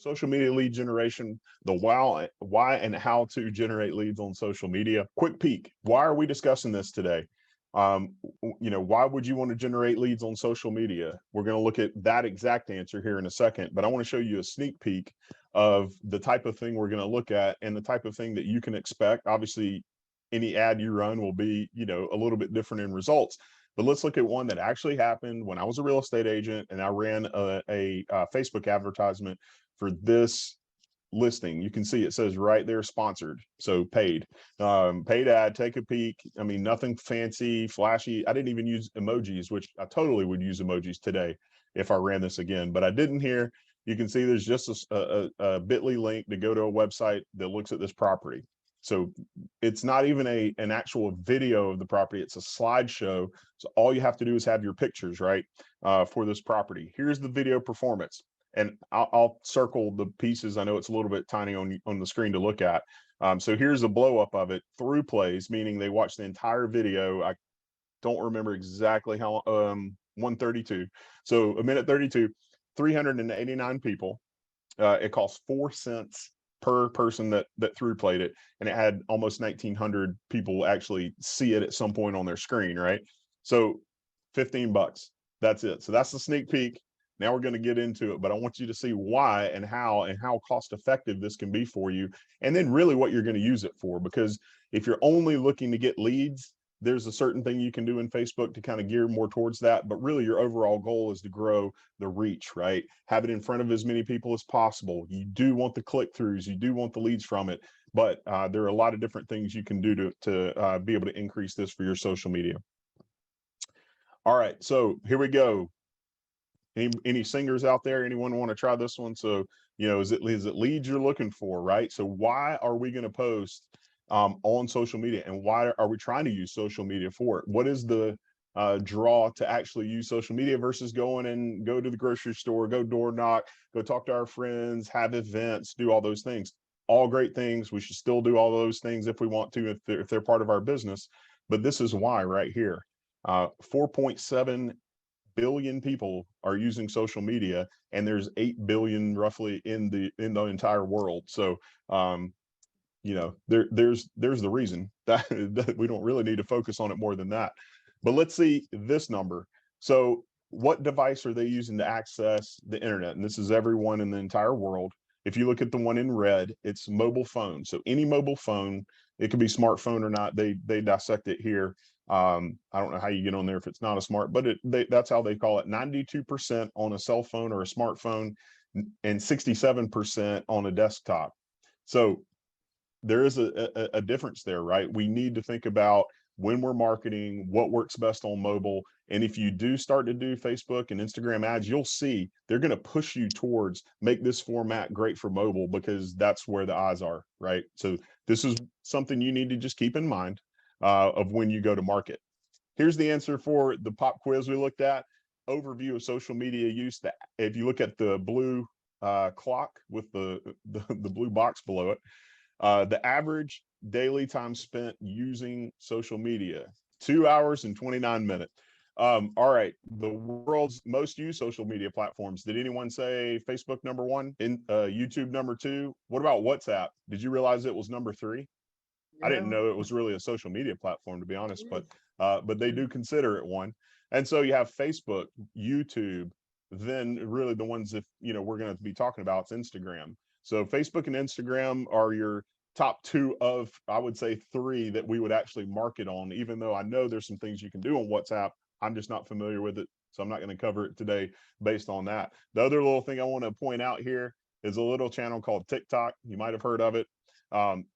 social media lead generation, the why and how to generate leads on social media. Quick peek. Why are we discussing this today? Why would you want to generate leads on social media? We're going to look at that exact answer here in a second, but I want to show you a sneak peek of the type of thing we're going to look at and the type of thing that you can expect. Obviously, any ad you run will be, a little bit different in results. But let's look at one that actually happened when I was a real estate agent and I ran a Facebook advertisement for this listing. You can see it says right there, sponsored, so paid. Paid ad. Take a peek. I mean, nothing fancy, flashy. I didn't even use emojis, which I totally would use emojis today if I ran this again, but I didn't here. You can see there's just a bit.ly link to go to a website that looks at this property. So it's not even an actual video of the property. It's a slideshow. So all you have to do is have your pictures, right, for this property. Here's the video performance. And I'll circle the pieces. I know it's a little bit tiny on the screen to look at. So here's a blow up of it. Through plays, meaning they watch the entire video. I don't remember exactly how, 132. So a minute 32, 389 people. It costs 4 cents per person that through played it, and it had almost 1,900 people actually see it at some point on their screen, right? So $15. That's it. So that's the sneak peek. Now we're going to get into it, but I want you to see why and how cost effective this can be for you, and then really what you're going to use it for. Because if you're only looking to get leads, there's a certain thing you can do in Facebook to kind of gear more towards that. But really your overall goal is to grow the reach, right? Have it in front of as many people as possible. You do want the click-throughs, you do want the leads from it, but there are a lot of different things you can do to be able to increase this for your social media. All right, so here we go. Any singers out there? Anyone want to try this one? So, is it leads you're looking for, right? So why are we going to post on social media, and why are we trying to use social media for it? What is the draw to actually use social media versus go to the grocery store, go door knock, go talk to our friends, have events, do all those things? All great things. We should still do all those things if we want to, if they're part of our business. But this is why right here. 4.7 billion people are using social media, and there's 8 billion roughly in the entire world. So there's the reason that we don't really need to focus on it more than that. But let's see this number. So what device are they using to access the internet? And this is everyone in the entire world. If you look at the one in red, it's mobile phone. So any mobile phone, it could be smartphone or not. They dissect it here. I don't know how you get on there if it's not a smart, but that's how they call it. 92% on a cell phone or a smartphone, and 67% on a desktop. So there is a difference there, right? We need to think about when we're marketing, what works best on mobile. And if you do start to do Facebook and Instagram ads, you'll see they're going to push you towards make this format great for mobile, because that's where the eyes are, right? So this is something you need to just keep in mind of when you go to market. Here's the answer for the pop quiz we looked at. Overview of social media use. That if you look at the blue clock with the blue box below it, the average daily time spent using social media, 2 hours and 29 minutes. All right, the world's most used social media platforms. Did anyone say Facebook number 1, in YouTube number 2? What about WhatsApp? Did you realize it was number 3? I didn't know it was really a social media platform, to be honest, but they do consider it one. And so you have Facebook, YouTube, then really the ones that we're going to be talking about is Instagram. So Facebook and Instagram are your top 2 of, I would say, 3 that we would actually market on, even though I know there's some things you can do on WhatsApp. I'm just not familiar with it, so I'm not going to cover it today based on that. The other little thing I want to point out here is a little channel called TikTok. You might have heard of it.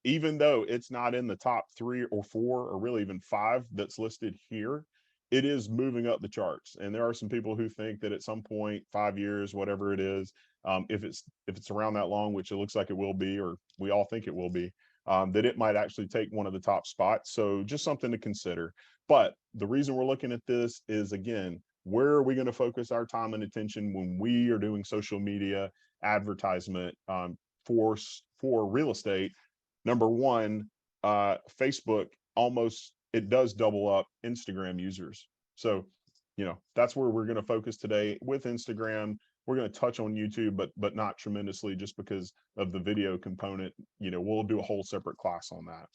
Even though it's not in the top 3 or 4 or really even 5 that's listed here, it is moving up the charts. And there are some people who think that at some point, 5 years, whatever it is, if it's around that long, which it looks like it will be, or we all think it will be, that it might actually take one of the top spots. So just something to consider. But the reason we're looking at this is, again, where are we going to focus our time and attention when we are doing social media advertisement for real estate? Number 1, Facebook, almost, it does double up Instagram users. So, that's where we're going to focus today with Instagram. We're going to touch on YouTube, but not tremendously, just because of the video component. We'll do a whole separate class on that.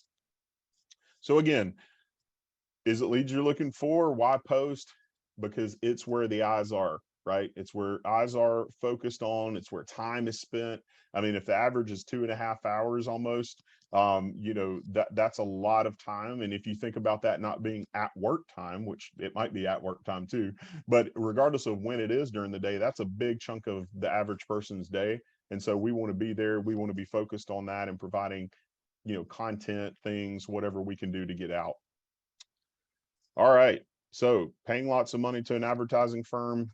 So again, is it leads you're looking for? Why post? Because it's where the eyes are, right? It's where eyes are focused on. It's where time is spent. I mean, if the average is 2.5 hours almost, that's a lot of time. And if you think about that not being at work time, which it might be at work time too, but regardless of when it is during the day, that's a big chunk of the average person's day. And so we want to be there. We want to be focused on that and providing, content, things, whatever we can do to get out. All right. So paying lots of money to an advertising firm,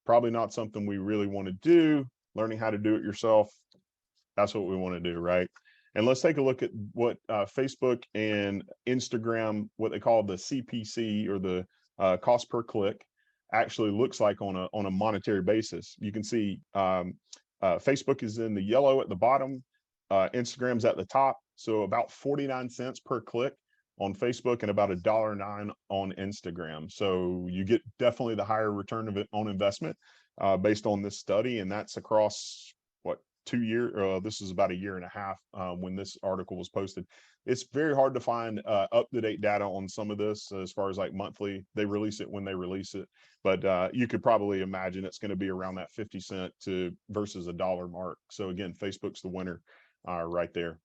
probably not something we really want to do. Learning how to do it yourself, that's what we want to do, right? And let's take a look at what Facebook and Instagram, what they call the CPC, or the cost per click, actually looks like on a monetary basis. You can see Facebook is in the yellow at the bottom, Instagram's at the top. So about 49 cents per click on Facebook and about $1.09 on Instagram. So you get definitely the higher return of it on investment based on this study. And that's across what, 2 years? This is about 1.5 years when this article was posted. It's very hard to find up-to-date data on some of this as far as like monthly. They release it when they release it, but you could probably imagine it's going to be around that 50 cent to versus $1 mark. So again, Facebook's the winner right there.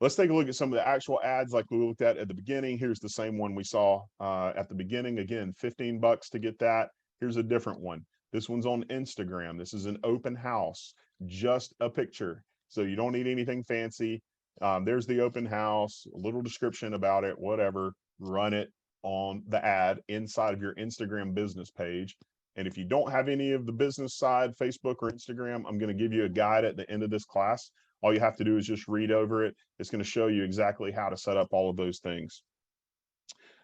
Let's take a look at some of the actual ads like we looked at the beginning. Here's the same one we saw at the beginning. Again, 15 bucks to get that. Here's a different one. This one's on Instagram. This is an open house, just a picture. So you don't need anything fancy. There's the open house, a little description about it, whatever. Run it on the ad inside of your Instagram business page. And if you don't have any of the business side, Facebook or Instagram, I'm going to give you a guide at the end of this class. All you have to do is just read over it. It's going to show you exactly how to set up all of those things.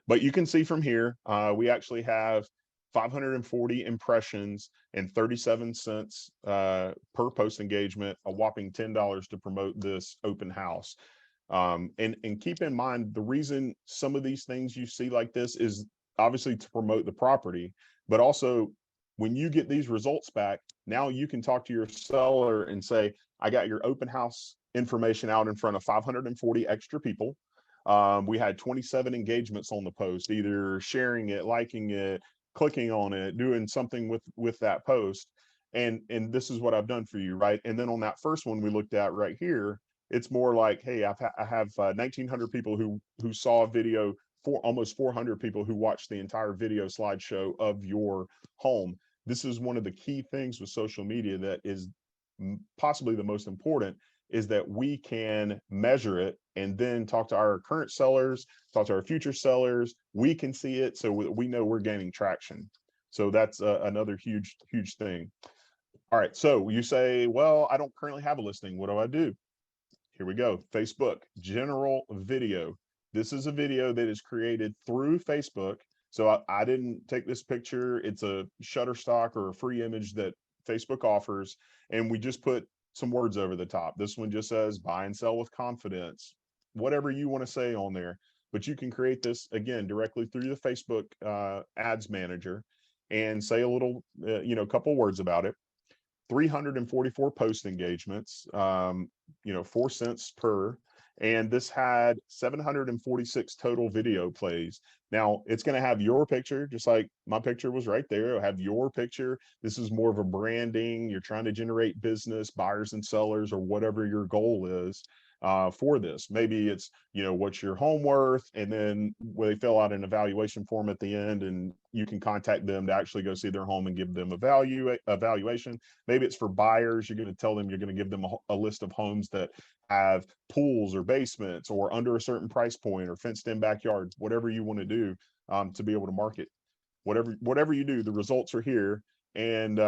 But you can see from here, we actually have 540 impressions and 37 cents per post engagement, a whopping $10 to promote this open house. And keep in mind, the reason some of these things you see like this is obviously to promote the property, but also when you get these results back, now you can talk to your seller and say, I got your open house information out in front of 540 extra people. We had 27 engagements on the post, either sharing it, liking it, clicking on it, doing something with that post. And this is what I've done for you, right? And then on that first one we looked at right here, it's more like, hey, I have 1,900 people who saw a video, for almost 400 people who watched the entire video slideshow of your home. This is one of the key things with social media that is possibly the most important, is that we can measure it and then talk to our current sellers, talk to our future sellers. We can see it, so we know we're gaining traction. So that's another huge thing. All right, so you say, well, I don't currently have a listing. What do I do? Here we go. Facebook, general video. This is a video that is created through Facebook. So I didn't take this picture. It's a Shutterstock or a free image that Facebook offers. And we just put some words over the top. This one just says buy and sell with confidence, whatever you want to say on there. But you can create this, again, directly through the Facebook ads manager and say a little, couple words about it. 344 post engagements, 4 cents per, and this had 746 total video plays. Now it's going to have your picture, just like my picture was right there. It'll have your picture. This is more of a branding. You're trying to generate business, buyers and sellers, or whatever your goal is for this. Maybe it's, what's your home worth, and then they fill out an evaluation form at the end, and you can contact them to actually go see their home and give them a evaluation. Maybe it's for buyers. You're going to tell them you're going to give them a list of homes that have pools or basements or under a certain price point or fenced in backyards, whatever you want to do to be able to market. Whatever you do, the results are here. And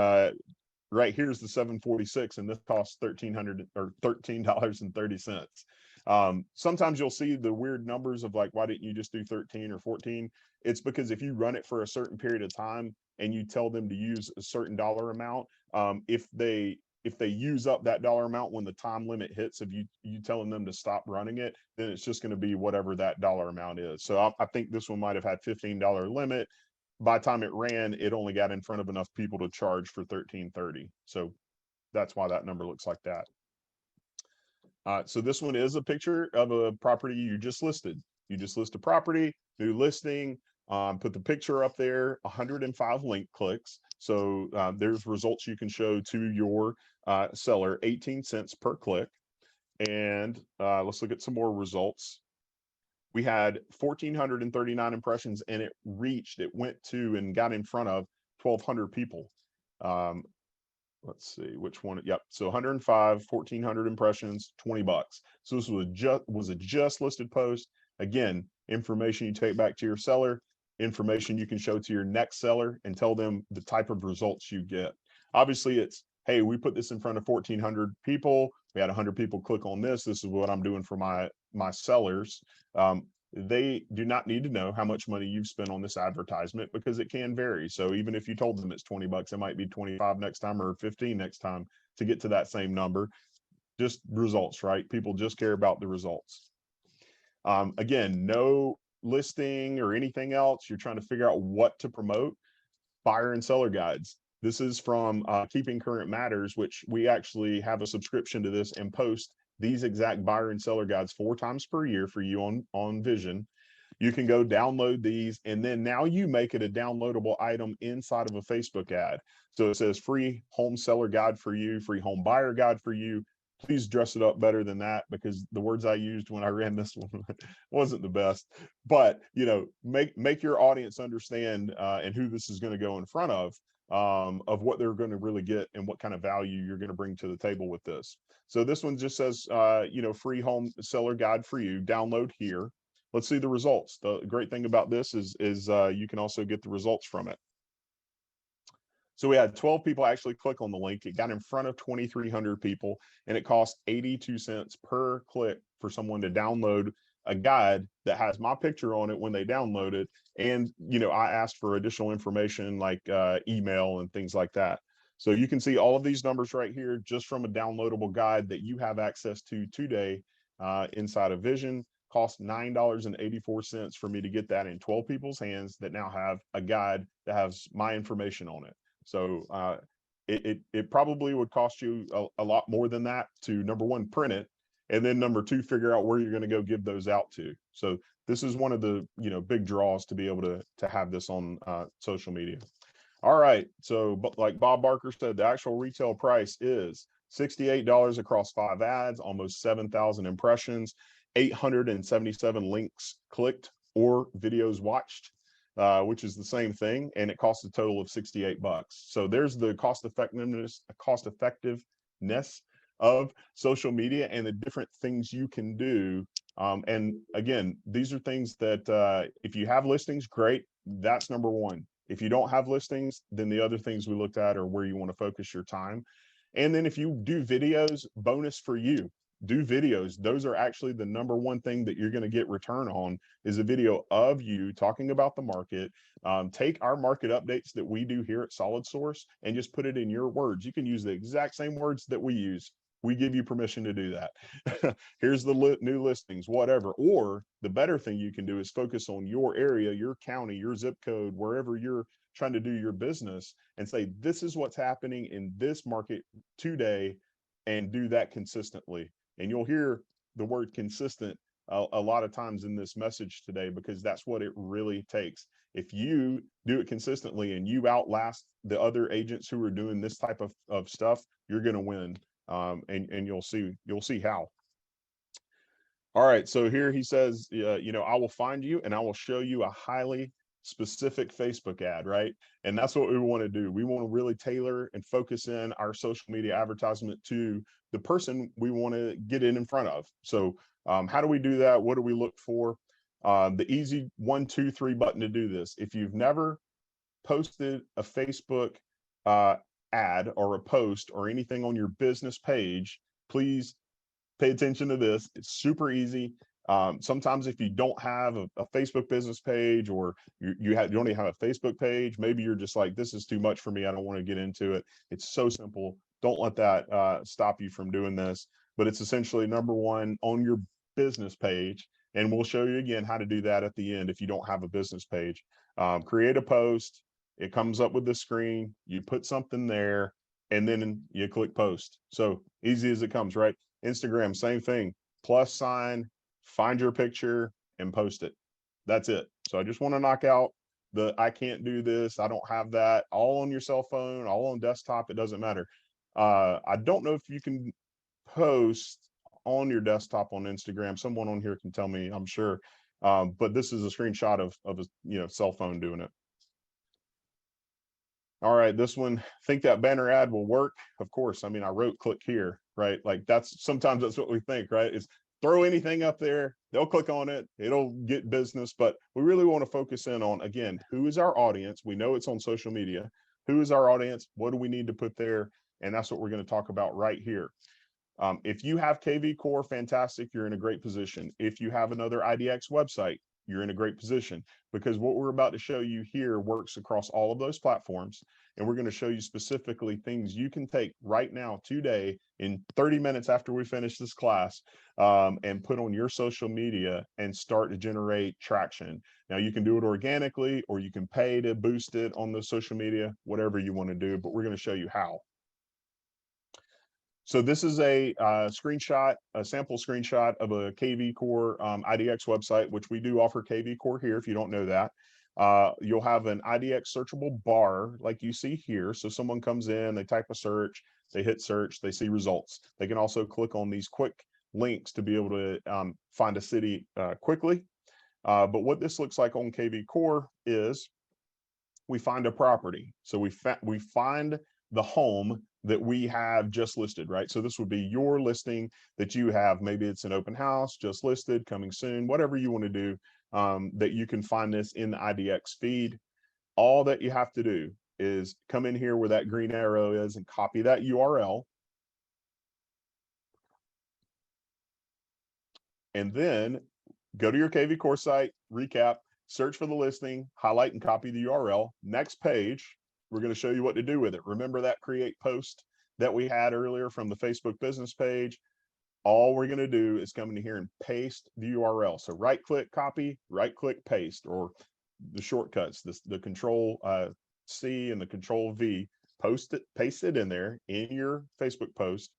right here's the 746, and this costs $1,300 or $13.30. Sometimes you'll see the weird numbers of like, why didn't you just do 13 or 14? It's because if you run it for a certain period of time and you tell them to use a certain dollar amount, if they use up that dollar amount when the time limit hits, if you telling them to stop running it, then it's just going to be whatever that dollar amount is. So I think this one might have had $15 limit. by the time it ran, it only got in front of enough people to charge for $13.30. So that's why that number looks like that. So this one is a picture of a property you just listed. You just list a property, new listing, put the picture up there, 105 link clicks. So there's results you can show to your seller, 18 cents per click. And let's look at some more results. We had 1,439 impressions, and it went to and got in front of 1,200 people. Let's see which one. Yep. So 105, 1,400 impressions, $20. So this was a just listed post. Again, information you take back to your seller, information you can show to your next seller and tell them the type of results you get. Obviously, it's, hey, we put this in front of 1,400 people. We had 100 people click on this. This is what I'm doing for my sellers. They do not need to know how much money you've spent on this advertisement because it can vary. So even if you told them it's $20, it might be 25 next time or 15 next time to get to that same number. Just results, right? People just care about the results. Again, no listing or anything else. You're trying to figure out what to promote. Buyer and seller guides. This is from Keeping Current Matters, which we actually have a subscription to this and post these exact buyer and seller guides 4 times per year for you on Vision. You can go download these, and then now you make it a downloadable item inside of a Facebook ad. So it says free home seller guide for you, free home buyer guide for you. Please dress it up better than that, because the words I used when I ran this one wasn't the best. But make your audience understand and who this is going to go in front of what they're going to really get and what kind of value you're going to bring to the table with this. So this one just says, free home seller guide for you. Download here. Let's see the results. The great thing about this is you can also get the results from it. So we had 12 people actually click on the link. It got in front of 2,300 people, and it cost 82 cents per click for someone to download a guide that has my picture on it when they download it. And, I asked for additional information like email and things like that. So you can see all of these numbers right here just from a downloadable guide that you have access to today inside of Vision. Cost $9.84 for me to get that in 12 people's hands that now have a guide that has my information on it. So it probably would cost you a lot more than that to, number one, print it, and then number two, figure out where you're going to go give those out to. So this is one of the big draws to be able to have this on social media. All right, so but like Bob Barker said, the actual retail price is $68 across 5 ads, almost 7,000 impressions, 877 links clicked or videos watched. Which is the same thing, and it costs a total of $68. So there's the cost effectiveness of social media and the different things you can do. And again, these are things that if you have listings, great. That's number one. If you don't have listings, then the other things we looked at are where you want to focus your time. And then if you do videos, bonus for you. Do videos. Those are actually the number one thing that you're going to get return on, is a video of you talking about the market. Take our market updates that we do here at Solid Source and just put it in your words. You can use the exact same words that we use. We give you permission to do that. Here's the new listings, whatever. Or the better thing you can do is focus on your area, your county, your zip code, wherever you're trying to do your business, and say, this is what's happening in this market today, and do that consistently. And you'll hear the word consistent a lot of times in this message today, because that's what it really takes. If you do it consistently and you outlast the other agents who are doing this type of stuff, you're going to win. And you'll see how. All right. So here he says, I will find you and I will show you a highly specific Facebook ad, right? And that's what we want to do. We want to really tailor and focus in our social media advertisement to the person we want to get in front of. So how do we do that? What do we look for? The easy 1, 2, 3 button to do this. If you've never posted a Facebook ad or a post or anything on your business page, please pay attention to this. It's super easy. Sometimes if you don't have a Facebook business page, or you don't even have a Facebook page, maybe you're just like, this is too much for me, I don't want to get into it. It's so simple. Don't let that stop you from doing this. But it's essentially, number one, on your business page, And we'll show you again how to do that at the end if you don't have a business page. Create a post. It comes up with the screen. You put something there, and then you click post. So easy as it comes, right? Instagram, same thing. Plus sign, find your picture, and post it. That's it. So I just want to knock out the I can't do this, I don't have that, all on your cell phone, all on desktop. It doesn't matter. I don't know if you can post on your desktop on Instagram. Someone on here can tell me, I'm sure. But this is a screenshot of a cell phone doing it. All right, this one, think that banner ad will work? Of course. I mean, I wrote click here, right? Like sometimes that's what we think, right? Is throw anything up there, they'll click on it, it'll get business. But we really want to focus in on, again, who is our audience? We know it's on social media. Who is our audience? What do we need to put there? And that's what we're going to talk about right here. If you have KV Core, fantastic, you're in a great position. If you have another IDX website, you're in a great position, because what we're about to show you here works across all of those platforms. And we're going to show you specifically things you can take right now, today, in 30 minutes after we finish this class, and put on your social media and start to generate traction. Now, you can do it organically, or you can pay to boost it on the social media, whatever you want to do, but we're going to show you how. So this is a screenshot, a sample screenshot of a KV Core IDX website, which we do offer KV Core here, if you don't know that. You'll have an IDX searchable bar like you see here. So someone comes in, they type a search, they hit search, they see results. They can also click on these quick links to be able to find a city quickly. But what this looks like on KV Core is we find a property. So we find the home that we have just listed, right? So this would be your listing that you have. Maybe it's an open house, just listed, coming soon, whatever you want to do, that you can find this in the IDX feed. All that you have to do is come in here where that green arrow is and copy that URL. And then go to your KV Core site, recap, search for the listing, highlight and copy the URL. Next page, we're going to show you what to do with it. Remember that create post that we had earlier from the Facebook business page? All we're going to do is come in here and paste the URL. So right click, copy, right click, paste, or the shortcuts, the control C and the control V, paste it in there in your Facebook post.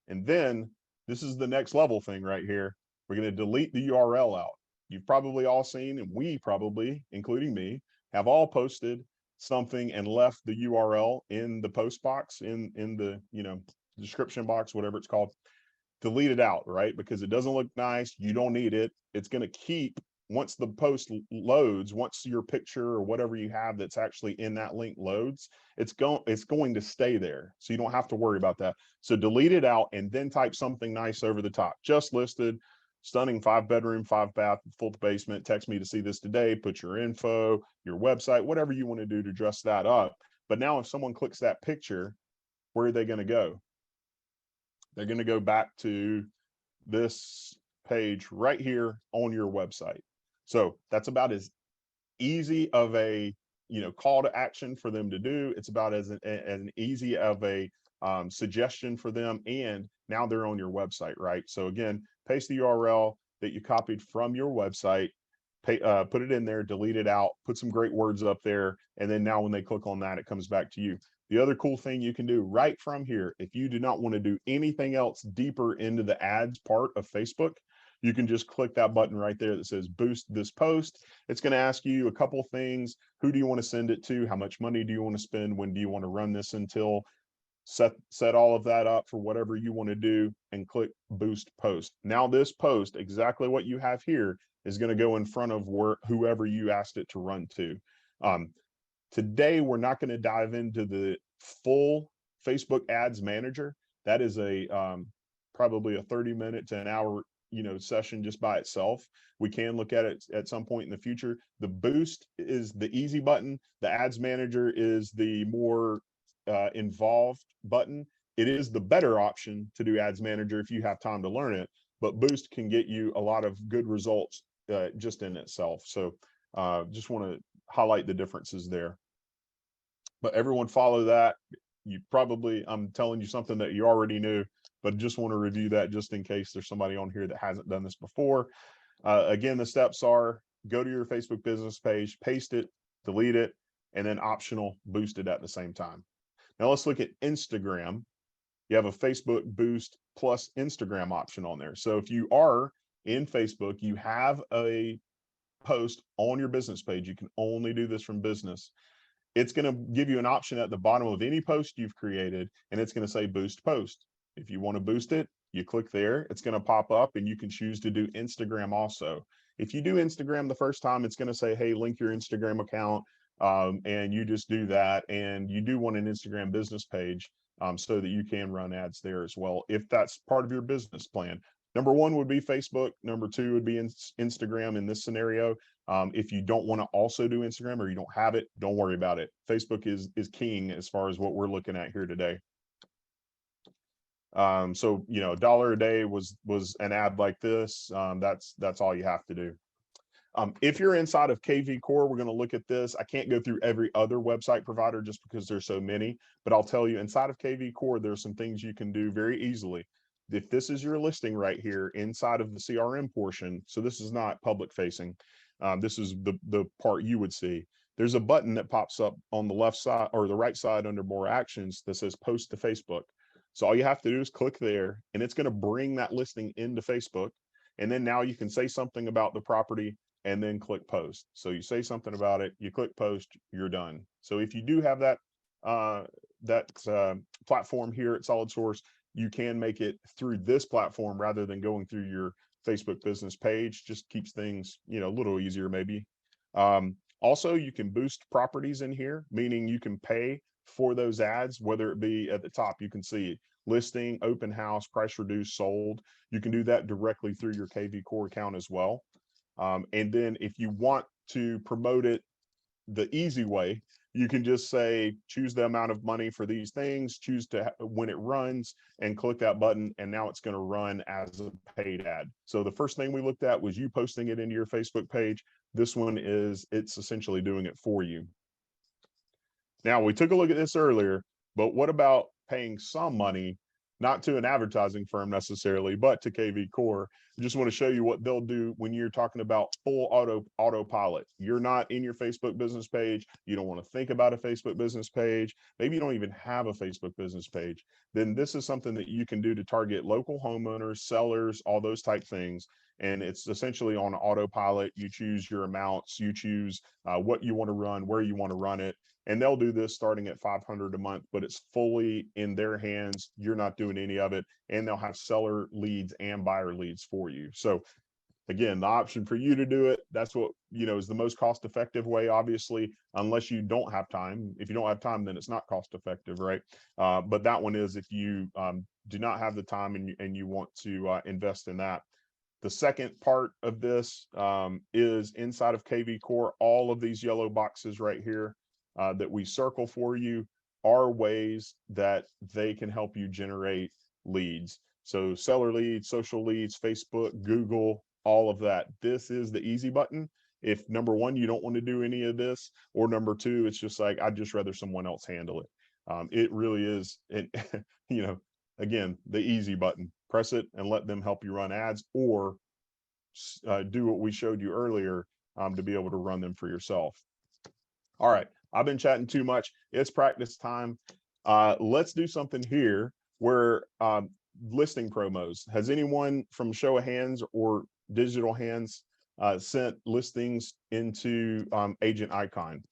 And then this is the next level thing right here. We're going to delete the URL out. You've probably all seen, and we probably, including me, have all posted something and left the URL in the post box, in the description box, whatever it's called. Delete it out, right? Because it doesn't look nice. You don't need it. It's going to keep, once the post loads, once your picture or whatever you have that's actually in that link loads, it's going to stay there. So you don't have to worry about that. So delete it out and then type something nice over the top. Just listed, stunning 5-bedroom, 5-bath, full basement. Text me to see this today. Put your info, your website, whatever you want to do to dress that up. But now if someone clicks that picture, where are they going to go? They're going to go back to this page right here on your website. So that's about as easy of a call to action for them to do. It's about as an easy of a suggestion for them, and now they're on your website, right? So again, paste the URL that you copied from your website, put it in there, delete it out, put some great words up there, and then now when they click on that, it comes back to you. The other cool thing you can do right from here, if you do not want to do anything else deeper into the ads part of Facebook, you can just click that button right there that says boost this post. It's going to ask you a couple things. Who do you want to send it to? How much money do you want to spend? When do you want to run this until? Set all of that up for whatever you want to do and click boost post. Now this post, exactly what you have here, is going to go in front of whoever you asked it to run to. Today, we're not going to dive into the full Facebook Ads Manager. That is a probably a 30-minute to an hour session just by itself. We can look at it at some point in the future. The boost is the easy button. The Ads Manager is the more involved button. It is the better option to do Ads Manager if you have time to learn it, but boost can get you a lot of good results just in itself. So just want to highlight the differences there. But everyone follow that. I'm telling you something that you already knew, but just want to review that just in case there's somebody on here that hasn't done this before. Again, the steps are go to your Facebook business page, paste it, delete it, and then optional boost it at the same time. Now let's look at Instagram. You have a Facebook boost plus Instagram option on there. So if you are in Facebook, you have a post on your business page. You can only do this from business. It's going to give you an option at the bottom of any post you've created, and it's going to say boost post. If you want to boost it, you click there, it's going to pop up, and you can choose to do Instagram also. If you do Instagram the first time, it's going to say, hey, link your Instagram account, and you just do that. And you do want an Instagram business page so that you can run ads there as well, if that's part of your business plan. Number one would be Facebook. Number two would be Instagram in this scenario. If you don't want to also do Instagram or you don't have it, don't worry about it. Facebook is king as far as what we're looking at here today. So, you know, $1 a day was an ad like this. That's all you have to do. If you're inside of KV Core, we're going to look at this. I can't go through every other website provider just because there's so many, but I'll tell you inside of KV Core, there's some things you can do very easily. If this is your listing right here inside of the CRM portion, so this is not public facing, this is the part you would see. There's a button that pops up on the left side or the right side under more actions that says post to Facebook. So all you have to do is click there, and it's going to bring that listing into Facebook. And then now you can say something about the property and then click post. So you say something about it, you click post, you're done. So if you do have that platform here at Solid Source, you can make it through this platform rather than going through your Facebook business page. Just keeps things, you know, a little easier maybe. Also, you can boost properties in here, meaning you can pay for those ads, whether it be at the top, you can see listing, open house, price reduced, sold. You can do that directly through your KV Core account as well. And then if you want to promote it the easy way, you can just say, choose the amount of money for these things, choose to when it runs, and click that button, and now it's going to run as a paid ad. So the first thing we looked at was you posting it into your Facebook page. This one is, it's essentially doing it for you. Now, we took a look at this earlier, but what about paying some money, not to an advertising firm necessarily, but to KV Core? I just want to show you what they'll do when you're talking about full autopilot. You're not in your Facebook business page. You don't want to think about a Facebook business page. Maybe you don't even have a Facebook business page. Then this is something that you can do to target local homeowners, sellers, all those type things. And it's essentially on autopilot. You choose your amounts, you choose what you want to run, where you want to run it. And they'll do this starting at $500 a month, but it's fully in their hands. You're not doing any of it. And they'll have seller leads and buyer leads for you. So again, the option for you to do it, that's what, you know, is the most cost effective way, obviously, unless you don't have time. If you don't have time, then it's not cost effective, right? But that one is if you do not have the time and you want to invest in that. The second part of this is inside of KV Core. All of these yellow boxes right here that we circle for you are ways that they can help you generate leads. So seller leads, social leads, Facebook, Google, all of that. This is the easy button. If number one, you don't want to do any of this, or number two, it's just like, I'd just rather someone else handle it. It really is, you know, again, the easy button. Press it and let them help you run ads, or do what we showed you earlier to be able to run them for yourself. All right, I've been chatting too much. It's practice time. Let's do something here where listing promos. Has anyone from show of hands or digital hands sent listings into Agent Icon?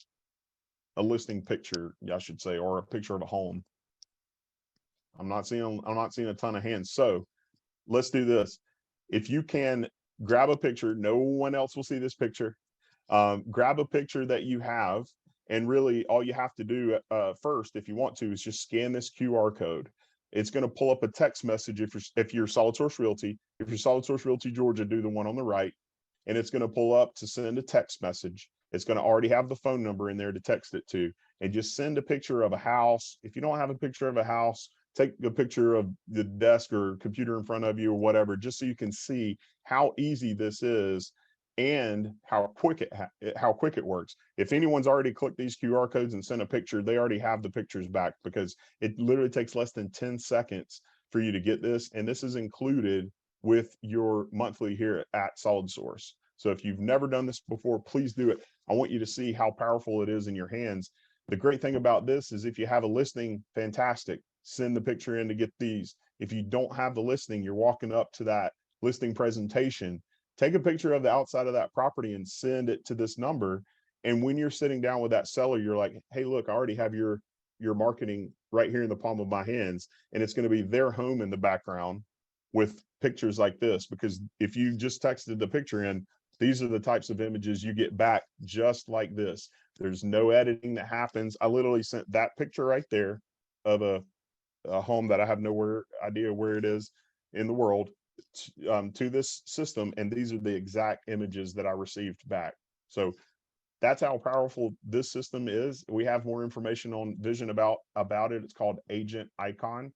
A listing picture, I should say, or a picture of a home. I'm not seeing a ton of hands. So let's do this. If you can grab a picture, no one else will see this picture. Grab a picture that you have, and really all you have to do first, if you want to, is just scan this QR code. It's going to pull up a text message if you're Solid Source Realty. If you're Solid Source Realty Georgia, do the one on the right, and it's going to pull up to send a text message. It's going to already have the phone number in there to text it to, and just send a picture of a house. If you don't have a picture of a house, take a picture of the desk or computer in front of you or whatever, just so you can see how easy this is and how quick it works. If anyone's already clicked these QR codes and sent a picture, they already have the pictures back, because it literally takes less than 10 seconds for you to get this. And this is included with your monthly here at Solid Source. So if you've never done this before, please do it. I want you to see how powerful it is in your hands. The great thing about this is if you have a listing, fantastic. Send the picture in to get these. If you don't have the listing, you're walking up to that listing presentation, take a picture of the outside of that property and send it to this number. And when you're sitting down with that seller, you're like, hey, look, I already have your marketing right here in the palm of my hands. And it's going to be their home in the background with pictures like this, because if you just texted the picture in, these are the types of images you get back just like this. There's no editing that happens. I literally sent that picture right there of a home that I have no idea where it is in the world to this system, and these are the exact images that I received back. So that's how powerful this system is. We have more information on Vision about it. It's called Agent Icon.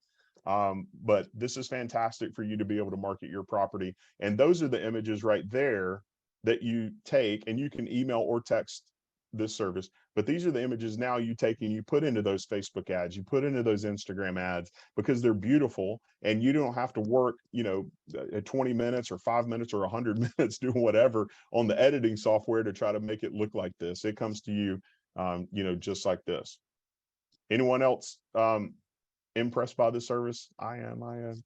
But this is fantastic for you to be able to market your property. And those are the images right there that you take, and you can email or text this service. But these are the images now you take and you put into those Facebook ads, you put into those Instagram ads, because they're beautiful, and you don't have to work, 20 minutes or 5 minutes or 100 minutes doing whatever on the editing software to try to make it look like this. It comes to you, just like this. Anyone else impressed by the service? I am.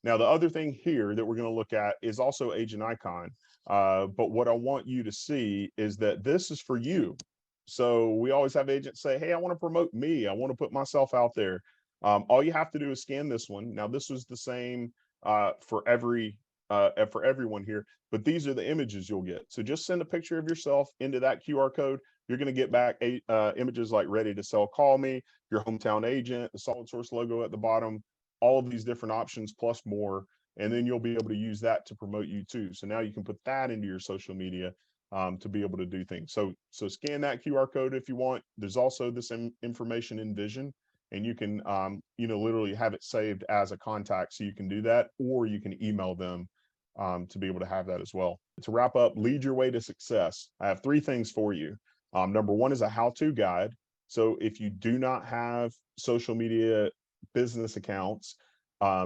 Now, the other thing here that we're going to look at is also Agent Icon. But what I want you to see is that this is for you. So we always have agents say, hey, I want to promote me. I want to put myself out there. All you have to do is scan this one. Now, this was the same for everyone here, but these are the images you'll get. So just send a picture of yourself into that QR code. You're going to get back images like ready to sell, call me, your hometown agent, the Solid Source logo at the bottom, all of these different options plus more. And then you'll be able to use that to promote you too. So now you can put that into your social media to be able to do things. So scan that QR code if you want. There's also this information in Vision, and you can, literally have it saved as a contact. So you can do that, or you can email them to be able to have that as well. To wrap up, lead your way to success. I have 3 things for you. Number 1 is a how-to guide. So if you do not have social media business accounts,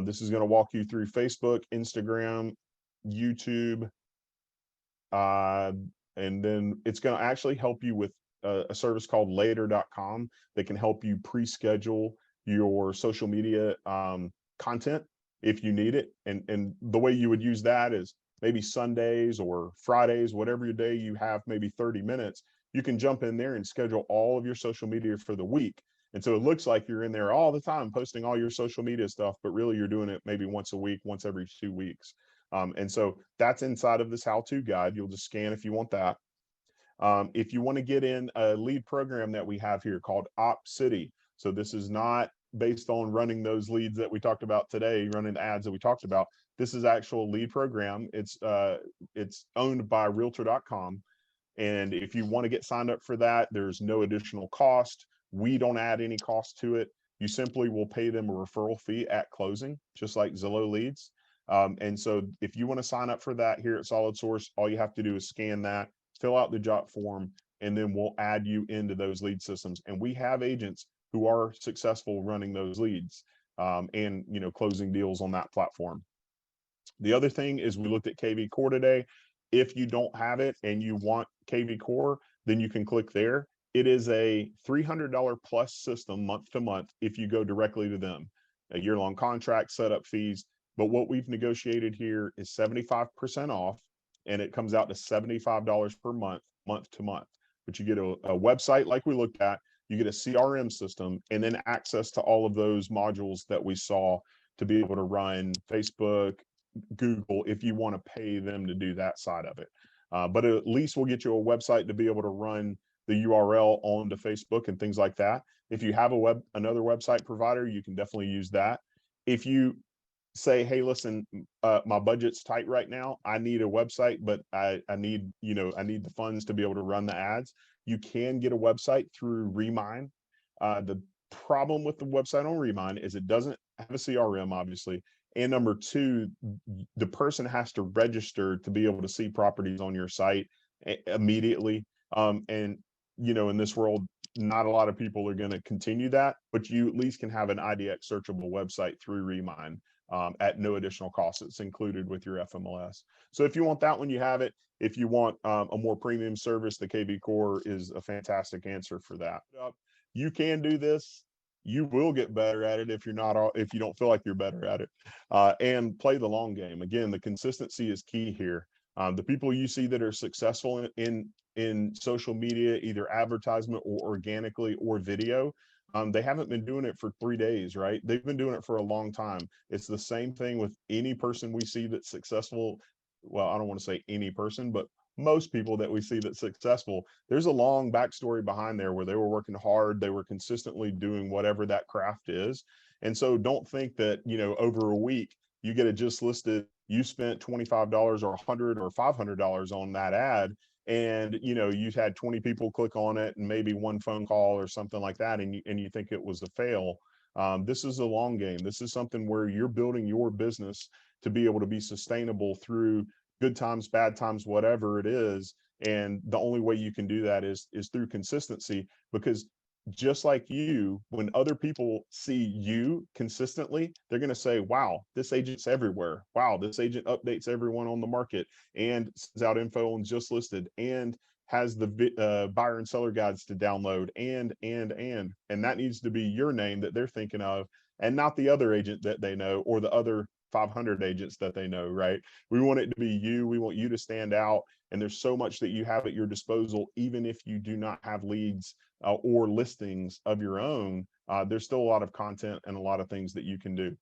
this is going to walk you through Facebook, Instagram, YouTube, and then it's going to actually help you with a service called later.com that can help you pre-schedule your social media content if you need it. And the way you would use that is maybe Sundays or Fridays, whatever your day you have, maybe 30 minutes, you can jump in there and schedule all of your social media for the week. And so it looks like you're in there all the time posting all your social media stuff, but really you're doing it maybe once a week, once every 2 weeks. And so that's inside of this how-to guide. You'll just scan if you want that. If you want to get in a lead program that we have here called Op City. So this is not based on running those leads that we talked about today, running the ads that we talked about. This is actual lead program. It's owned by Realtor.com. And if you want to get signed up for that, there's no additional cost. We don't add any cost to it. You simply will pay them a referral fee at closing, just like Zillow leads. And so if you want to sign up for that here at Solid Source, all you have to do is scan that, fill out the job form, and then we'll add you into those lead systems. And we have agents who are successful running those leads and closing deals on that platform. The other thing is we looked at KV Core today. If you don't have it and you want KV Core, then you can click there. It is a $300 plus system month to month if you go directly to them. A year-long contract, setup fees. But what we've negotiated here is 75% off, and it comes out to $75 per month, month to month. But you get a website like we looked at, you get a CRM system, and then access to all of those modules that we saw to be able to run Facebook, Google, if you want to pay them to do that side of it. But at least we'll get you a website to be able to run the URL onto Facebook and things like that. If you have another website provider, you can definitely use that. If you say, hey, listen, my budget's tight right now, I need a website, but I need the funds to be able to run the ads, you can get a website through Remind. The problem with the website on Remind is it doesn't have a CRM, obviously. And number 2, the person has to register to be able to see properties on your site immediately. And in this world, not a lot of people are going to continue that, but you at least can have an IDX searchable website through Remind. at no additional cost. It's included with your FMLS. So if you want that one, you have it. If you want a more premium service, the KB Core is a fantastic answer for that. You can do this. You will get better at it if if you don't feel like you're better at it, and play the long game. Again, the consistency is key here. The people you see that are successful in social media, either advertisement or organically or video, they haven't been doing it for 3 days, right? They've been doing it for a long time. It's the same thing with any person we see that's successful. Well, I don't want to say any person, but most people that we see that's successful, there's a long backstory behind there where they were working hard, they were consistently doing whatever that craft is. And so don't think that, over a week you get it just listed, you spent $25 or $100 or $500 on that ad, and you've had 20 people click on it and maybe one phone call or something like that, and you think it was a fail. This is a long game. This is something where you're building your business to be able to be sustainable through good times, bad times, whatever it is. And the only way you can do that is through consistency, because just like you, when other people see you consistently, they're going to say, wow, this agent's everywhere. Wow, this agent updates everyone on the market and sends out info on just listed and has the buyer and seller guides to download and that needs to be your name that they're thinking of, and not the other agent that they know or the other 500 agents that they know, right? We want it to be you. We want you to stand out. And there's so much that you have at your disposal, even if you do not have leads or listings of your own. There's still a lot of content and a lot of things that you can do.